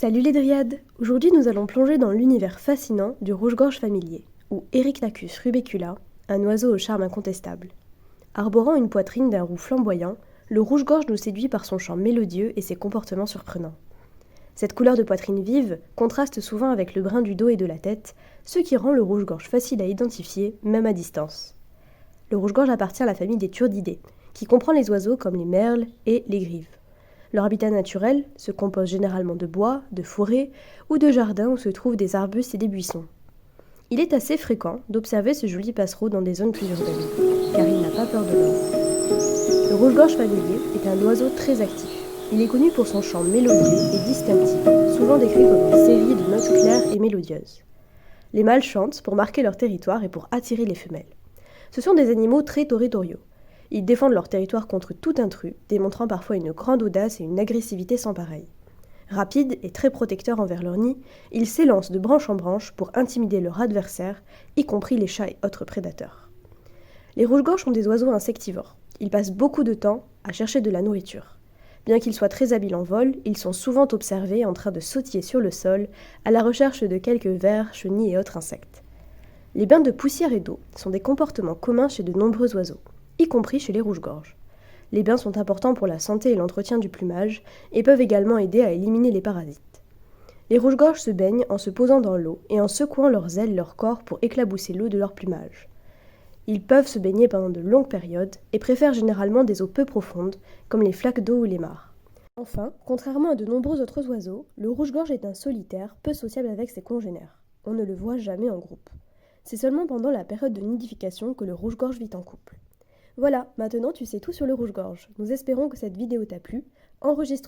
Salut les dryades! Aujourd'hui nous allons plonger dans l'univers fascinant du rouge-gorge familier, ou Erychnacus rubecula, un oiseau au charme incontestable. Arborant une poitrine d'un roux flamboyant, le rouge-gorge nous séduit par son chant mélodieux et ses comportements surprenants. Cette couleur de poitrine vive contraste souvent avec le brun du dos et de la tête, ce qui rend le rouge-gorge facile à identifier, même à distance. Le rouge-gorge appartient à la famille des turdidés, qui comprend les oiseaux comme les merles et les grives. Leur habitat naturel se compose généralement de bois, de forêts ou de jardins où se trouvent des arbustes et des buissons. Il est assez fréquent d'observer ce joli passereau dans des zones plus urbaines, car il n'a pas peur de l'homme. Le rouge-gorge familier est un oiseau très actif. Il est connu pour son chant mélodieux et distinctif, souvent décrit comme une série de notes claires et mélodieuses. Les mâles chantent pour marquer leur territoire et pour attirer les femelles. Ce sont des animaux très territoriaux. Ils défendent leur territoire contre tout intrus, démontrant parfois une grande audace et une agressivité sans pareille. Rapides et très protecteurs envers leur nid, ils s'élancent de branche en branche pour intimider leurs adversaires, y compris les chats et autres prédateurs. Les rouges-gorges sont des oiseaux insectivores. Ils passent beaucoup de temps à chercher de la nourriture. Bien qu'ils soient très habiles en vol, ils sont souvent observés en train de sautiller sur le sol à la recherche de quelques vers, chenilles et autres insectes. Les bains de poussière et d'eau sont des comportements communs chez de nombreux oiseaux, y compris chez les rouges-gorges. Les bains sont importants pour la santé et l'entretien du plumage et peuvent également aider à éliminer les parasites. Les rouges-gorges se baignent en se posant dans l'eau et en secouant leurs ailes, leur corps pour éclabousser l'eau de leur plumage. Ils peuvent se baigner pendant de longues périodes et préfèrent généralement des eaux peu profondes, comme les flaques d'eau ou les mares. Enfin, contrairement à de nombreux autres oiseaux, le rouge-gorge est un solitaire peu sociable avec ses congénères. On ne le voit jamais en groupe. C'est seulement pendant la période de nidification que le rouge-gorge vit en couple. Voilà, maintenant tu sais tout sur le rouge-gorge. Nous espérons que cette vidéo t'a plu. Enregistre